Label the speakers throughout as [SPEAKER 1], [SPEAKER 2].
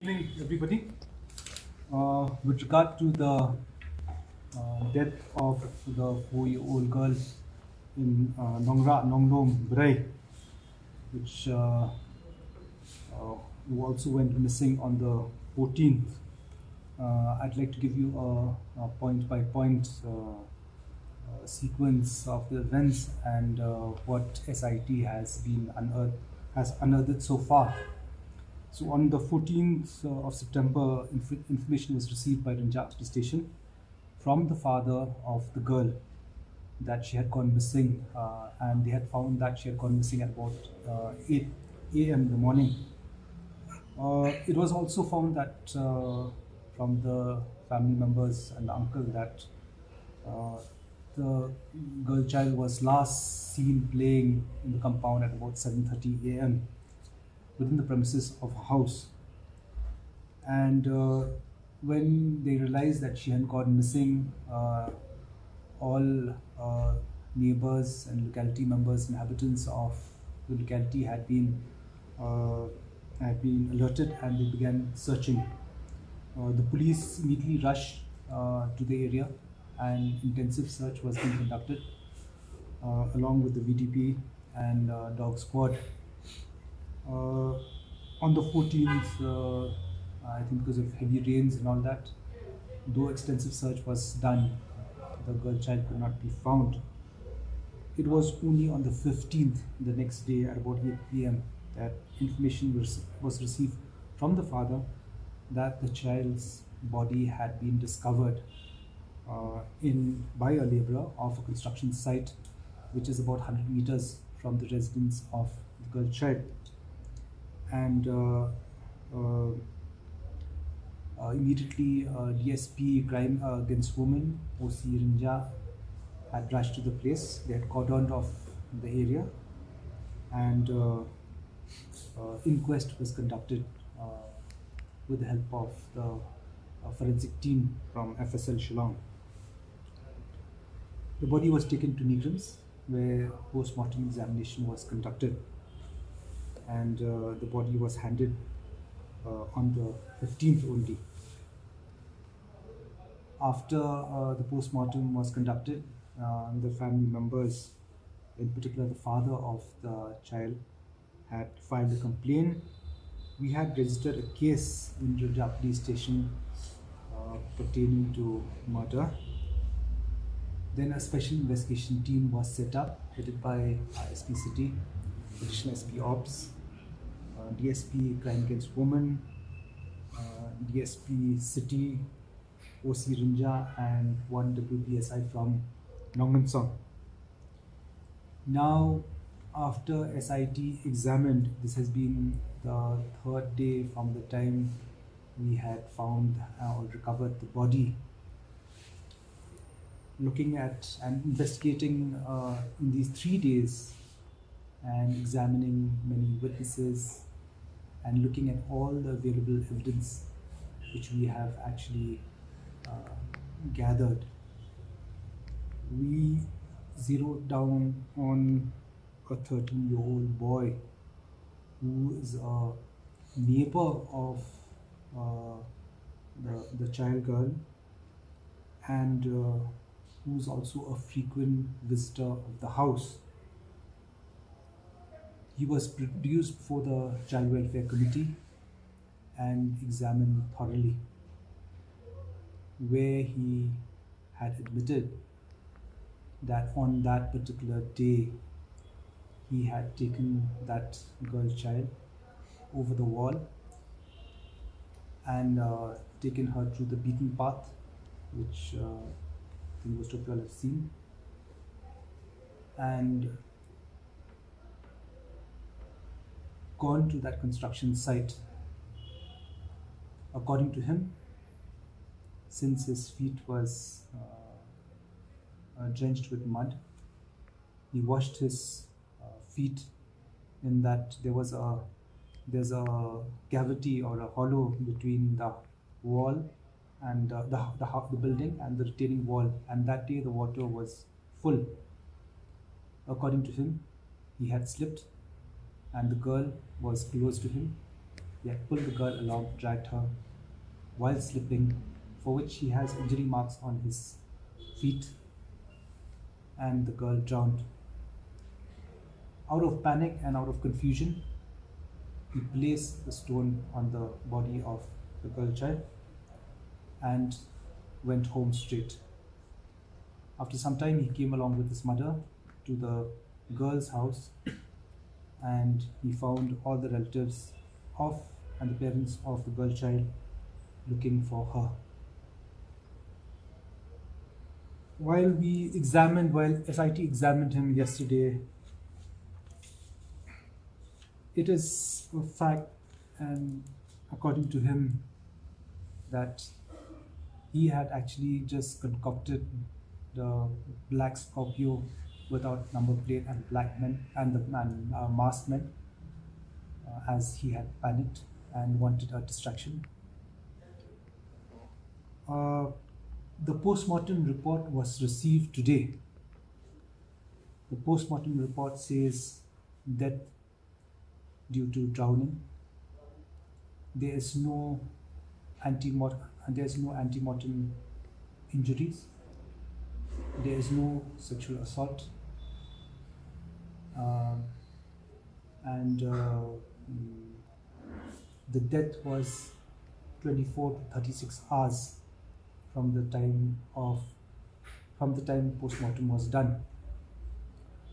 [SPEAKER 1] Evening, everybody. With regard to the death of the 4-year-old girl in Nongrah, which who also went missing on the 14th, I'd like to give you a point-by-point sequence of the events and what SIT has unearthed so far. So on the 14th of September, information was received by Ranjak Police Station from the father of the girl that she had gone missing, and they had found that she had gone missing at about 8 a.m. in the morning. It was also found that from the family members and the uncle that the girl child was last seen playing in the compound at about 7:30 a.m. within the premises of a house. And when they realized that she had gone missing, all neighbors and locality members, inhabitants of the locality had been alerted, and they began searching. The police immediately rushed to the area, and intensive search was being conducted along with the VDP and dog squad. On the 14th, I think because of heavy rains and all that, though extensive search was done, the girl child could not be found. It was only on the 15th, the next day at about 8 p.m., that information was received from the father that the child's body had been discovered by a labourer of a construction site, which is about 100 meters from the residence of the girl child. And immediately DSP Crime Against Women, OC Rinja, had rushed to the place. They had cordoned off the area, and inquest was conducted with the help of the forensic team from FSL Shillong. The body was taken to Nongrah, where post-mortem examination was conducted, and the body was handed on the 15th only. After the post-mortem was conducted, the family members, in particular the father of the child, had filed a complaint. We had registered a case in Nongrah Police Station pertaining to murder. Then a special investigation team was set up, headed by SP City, Additional SP Ops, DSP Crime Against Women, DSP City, OC Rinja, and one WBSI from Nongrah. Now, after SIT examined, this has been the third day from the time we had found or recovered the body. Looking at and investigating in these 3 days and examining many witnesses and looking at all the available evidence which we have actually gathered, we zeroed down on a 13-year-old boy who is a neighbor of the child girl, and who's also a frequent visitor of the house. He was produced before the Child Welfare Committee and examined thoroughly, where he had admitted that on that particular day he had taken that girl child over the wall and taken her through the beaten path, which I think most of you all have seen, and gone to that construction site. According to him, since his feet was drenched with mud, he washed his feet in that there's a cavity or a hollow between the wall and the building and the retaining wall, and that day the water was full. According to him, he had slipped and the girl was close to him, He had pulled the girl along, dragged her while slipping, for which he has injury marks on his feet, and the girl drowned. Out of panic and out of confusion, he placed the stone on the body of the girl child and went home straight. After some time, he came along with his mother to the girl's house, and he found all the relatives of and the parents of the girl child looking for her. While SIT examined him yesterday, it is a fact, and according to him, that he had actually just concocted the black Scorpio without number plate and black men and the masked men, as he had panicked and wanted a distraction. The post-mortem report was received today. The post-mortem report says death due to drowning. There is no anti-mortem injuries. There is no sexual assault, and the death was 24 to 36 hours from the time post-mortem was done.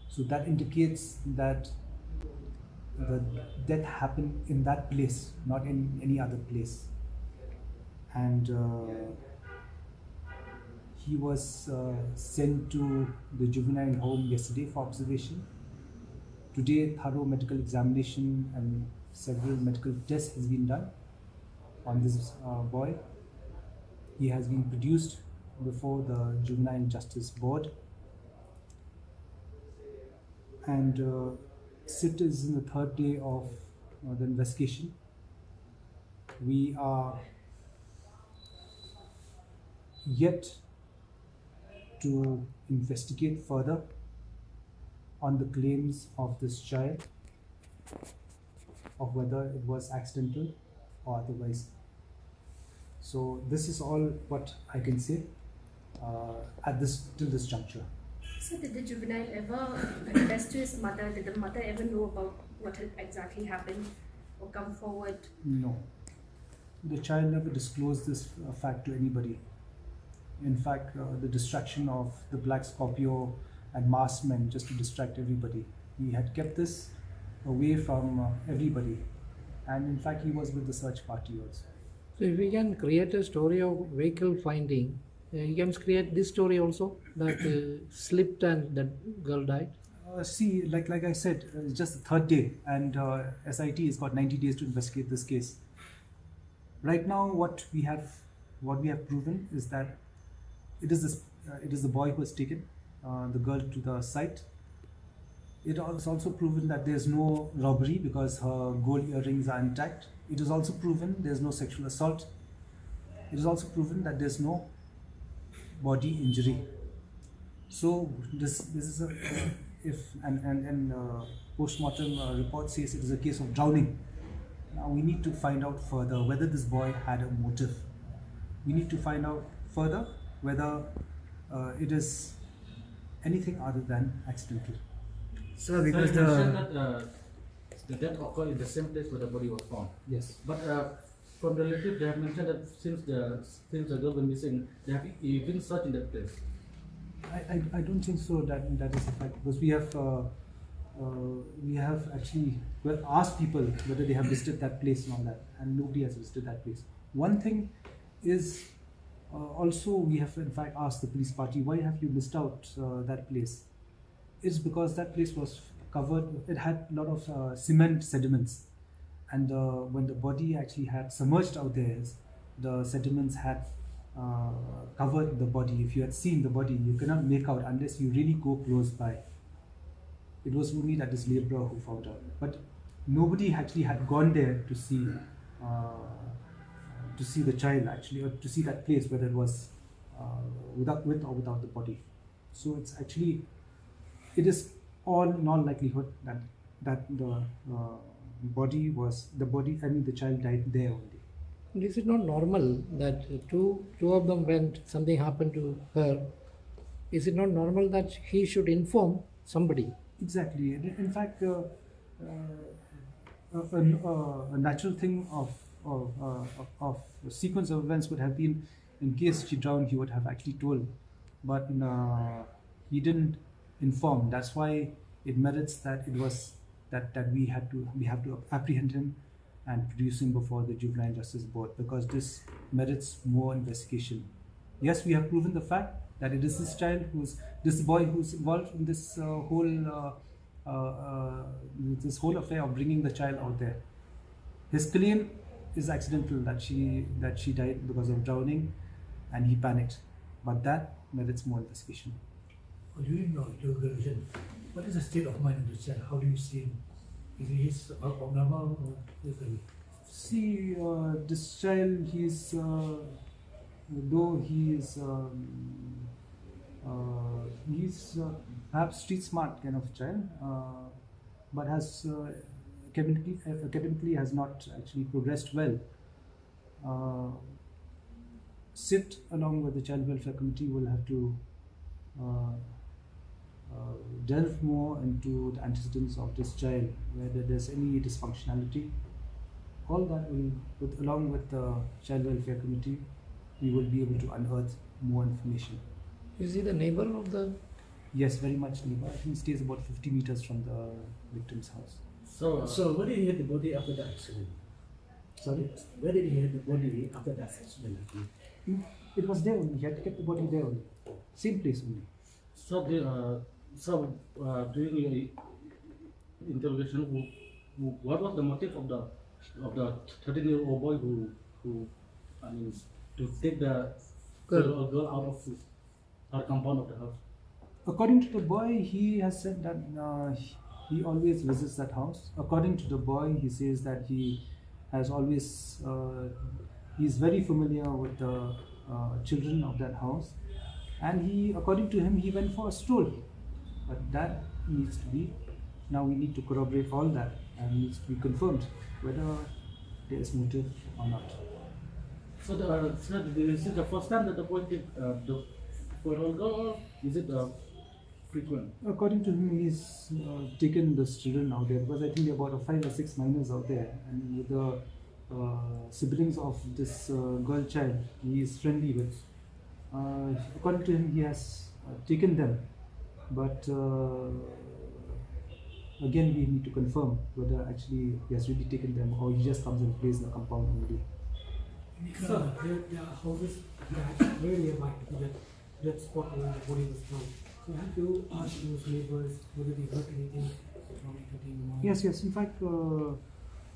[SPEAKER 1] So that indicates that the death happened in that place, not in any other place. And he was sent to the juvenile home yesterday for observation. Today, thorough medical examination and several medical tests has been done on this boy. He has been produced before the Juvenile Justice Board, and SIT is in the third day of the investigation. We are yet to investigate further on the claims of this child, of whether it was accidental or otherwise. So this is all what I can say till this juncture.
[SPEAKER 2] So did the juvenile ever confess to his mother? Did the mother ever know about what had exactly happened or come forward?
[SPEAKER 1] No. The child never disclosed this fact to anybody. In fact, the distraction of the black Scorpio and masked men just to distract everybody. He had kept this away from everybody. And in fact, he was with the search party also.
[SPEAKER 3] So if we can create a story of vehicle finding, you can create this story also, that slipped and that girl died.
[SPEAKER 1] See, like I said, it's just the third day, and SIT has got 90 days to investigate this case. Right now, what we have proven is that it is the boy who has taken the girl to the site. It is also proven that there is no robbery because her gold earrings are intact. It is also proven there is no sexual assault. It is also proven that there is no body injury. So this is a post-mortem report says it is a case of drowning. Now we need to find out further whether this boy had a motive. We need to find out further whether it is anything other than accidental.
[SPEAKER 4] Sir, because the death occurred in the same place where the body was found.
[SPEAKER 1] Yes.
[SPEAKER 4] But from the relatives, they have mentioned that since the girl went missing, they have even searched in that place.
[SPEAKER 1] I don't think so that is a fact, because we have actually asked people whether they have visited that place and all that, and nobody has visited that place. One thing is also we have in fact asked the police party, why have you missed out that place? It's because that place was covered, it had a lot of cement sediments, and when the body actually had submerged out there, the sediments had covered the body. If you had seen the body, you cannot make out unless you really go close by. It was only that this labourer who found out, but nobody actually had gone there to see the child actually, or to see that place, whether it was with or without the body. So it's actually, it is all in all likelihood that the child died there only.
[SPEAKER 3] Is it not normal that two of them, when something happened to her, is it not normal that he should inform somebody?
[SPEAKER 1] Exactly. In fact, a natural thing of a sequence of events would have been, in case she drowned, he would have actually told, but he didn't inform. That's why it merits that it was that we have to apprehend him and produce him before the Juvenile Justice Board, because this merits more investigation. Yes, we have proven the fact that it is this boy who's involved in this whole affair of bringing the child out there. His claim is accidental, that she died because of drowning, and he panicked. But that merits more investigation.
[SPEAKER 5] During your interrogation, what is the state of mind of the child? How do you see him? Is he abnormal or is he?
[SPEAKER 1] See, this child, though he's perhaps street smart kind of child, but has academically has not actually progressed well. SIT along with the Child Welfare Committee will have to delve more into the antecedents of this child, whether there's any dysfunctionality. All that along with the Child Welfare Committee, we will be able to unearth more information.
[SPEAKER 3] Is he the neighbor of the?
[SPEAKER 1] Yes, very much neighbor. I think he stays about 50 meters from the victim's house.
[SPEAKER 5] So where did he hit the body after the accident?
[SPEAKER 1] Sorry?
[SPEAKER 5] Where did he hit the body after that accident?
[SPEAKER 1] It was there only. He had to get the body there only. Same place only.
[SPEAKER 4] So during your interrogation, what was the motive of the 13-year-old boy who I mean to take the girl out of her compound of the house?
[SPEAKER 1] According to the boy, he has said that he always visits that house. According to the boy, he says that he has always he's very familiar with the children of that house, and according to him, he went for a stroll. But that needs to be, now we need to corroborate all that, and needs to be confirmed whether there is motive or not.
[SPEAKER 4] So is it the first time that the boy did the 4-year-old girl, or is it frequent?
[SPEAKER 1] According to him, he's taken the children out there, because I think there are about 5 or 6 minors out there, and with the siblings of this girl child he is friendly with. According to him, he has taken them, but again we need to confirm whether actually he has really taken them or he just comes and plays in the compound only.
[SPEAKER 5] There are houses that very nearby to that spot where the body was found. So have you asked those neighbors whether they heard anything from the
[SPEAKER 1] Yes. In fact, a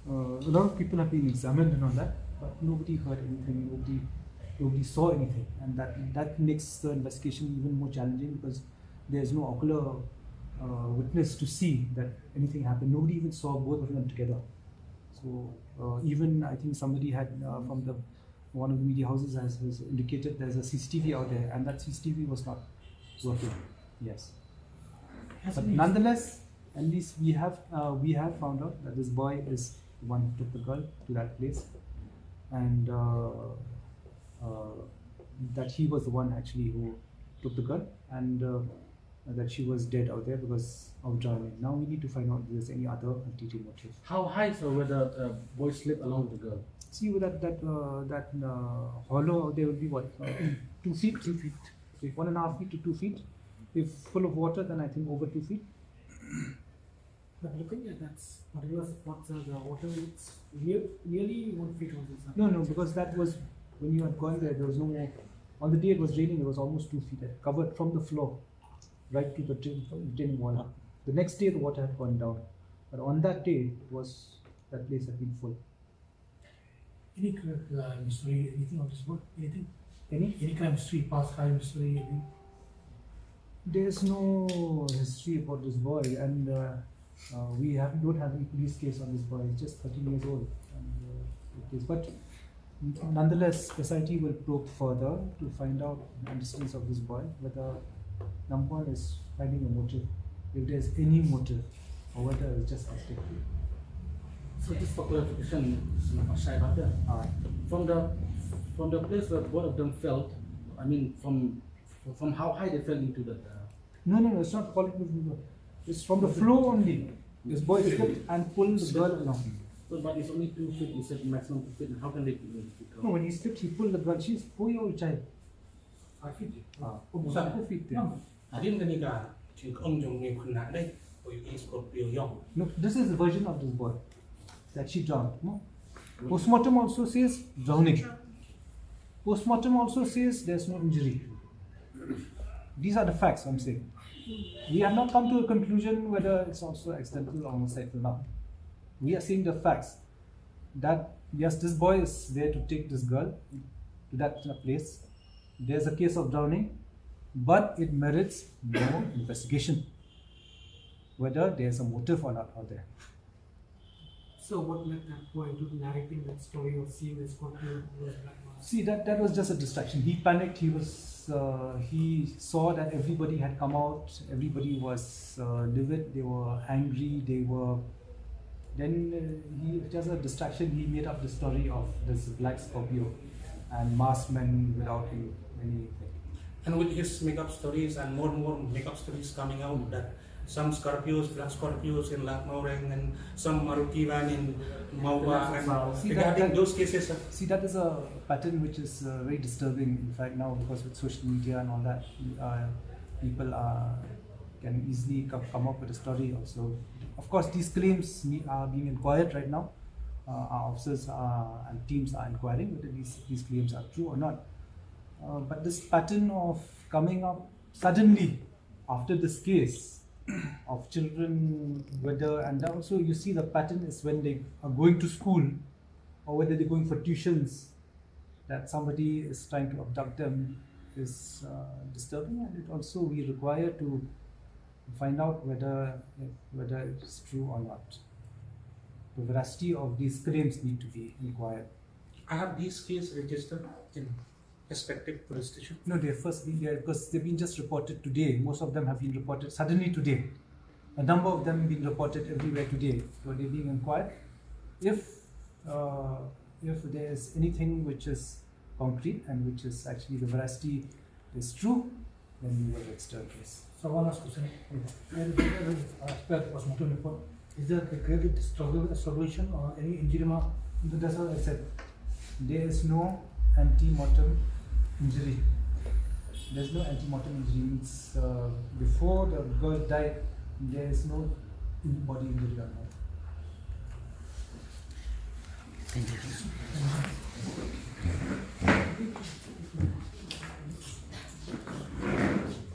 [SPEAKER 1] lot of people have been examined and all that, but nobody heard anything. Nobody saw anything, and that makes the investigation even more challenging, because there's no ocular witness to see that anything happened. Nobody even saw both of them together. So even I think somebody had from one of the media houses has indicated there's a CCTV out there, and that CCTV was not working. Yes, but nonetheless, at least we have found out that this boy is the one who took the girl to that place, and that he was the one actually who took the girl, and that she was dead out there because of drowning. Now we need to find out if there's any other ulterior motive.
[SPEAKER 4] How high so where the boy slept along with the girl?
[SPEAKER 1] See, with that hollow out there would be what, 2 feet, 2 feet, 1.5 feet to 2 feet. If full of water, then I think over 2 feet.
[SPEAKER 5] But looking at that particular spot, the water is nearly 1 feet on this side.
[SPEAKER 1] No, because that was when you had gone there. There was no more. On the day it was raining, it was almost 2 feet, covered from the floor right to the retaining wall. The next day the water had gone down, but on that day that place had been full.
[SPEAKER 5] Any mystery, anything on this boat? Anything?
[SPEAKER 1] Any
[SPEAKER 5] crime history, past crime history? Anything?
[SPEAKER 1] There's no history about this boy, and we don't have any police case on this boy. He's just 13 years old, but nonetheless, SIT will probe further to find out the antecedents of this boy, whether number one is finding a motive, if there's any motive, or whether it's just mistake.
[SPEAKER 4] So just for clarification, Syed, from the place where both of them fell, I mean from how high they fell into that.
[SPEAKER 1] No, it's not falling from the floor. It's from the floor only. This boy slipped and pulled the girl along.
[SPEAKER 4] So, but it's only 2 feet. You said maximum 2 feet. How can they?
[SPEAKER 1] No, when he slipped, he pulled the girl. She's 4-year-old child.
[SPEAKER 5] 5 feet.
[SPEAKER 1] Bukan 4 feet there.
[SPEAKER 6] Adin ketika ông dùng nghiệp khẩn nạn đây, bởi vì Scorpio yong.
[SPEAKER 1] No, this is the version of this boy that she drowned. No? Postmortem also says drowning. Postmortem also says there's no injury. These are the facts I'm saying. We have not come to a conclusion whether it's also accidental or homicidal now. We are saying the facts that yes, this boy is there to take this girl to that place. There's a case of drowning, but it merits more investigation whether there's a motive or not out there.
[SPEAKER 5] So what led that boy into narrating that story of seeing a Scorpio was black mask?
[SPEAKER 1] See, that was just a distraction. He panicked. He saw that everybody had come out. Everybody was livid. They were angry. Then just a distraction. He made up the story of this black Scorpio and masked men without anything.
[SPEAKER 6] And with his makeup stories and more makeup stories coming out, that some Scorpios, black Scorpios in Lakmaureng and some Marutivan in Mauba, and
[SPEAKER 1] See,
[SPEAKER 6] regarding those cases.
[SPEAKER 1] See, that is a pattern which is very disturbing, in fact, now, because with social media and all that, people can easily come up with a story also. Of course, these claims are being inquired right now. Our officers and teams are inquiring whether these claims are true or not. But this pattern of coming up suddenly after this case of children, and also you see the pattern is when they are going to school or whether they're going for tuitions, that somebody is trying to abduct them is disturbing, and it also we require to find out whether it is true or not. The veracity of these claims need to be inquired.
[SPEAKER 6] I have these cases registered in respective police station.
[SPEAKER 1] No, they've first been there because they've been just reported today. Most of them have been reported suddenly today. A number of them being reported everywhere today. So they're being inquired. If there is anything which is concrete and which is actually the veracity is true, then we will register a case.
[SPEAKER 5] So one last question. As per postmortem report, is there a created strangulation or any injury mark?
[SPEAKER 1] That's what I said. There is no ante-mortem injury. There's no ante-mortem injury. Means before the girl died, there is no body injury on her.
[SPEAKER 7] Thank you.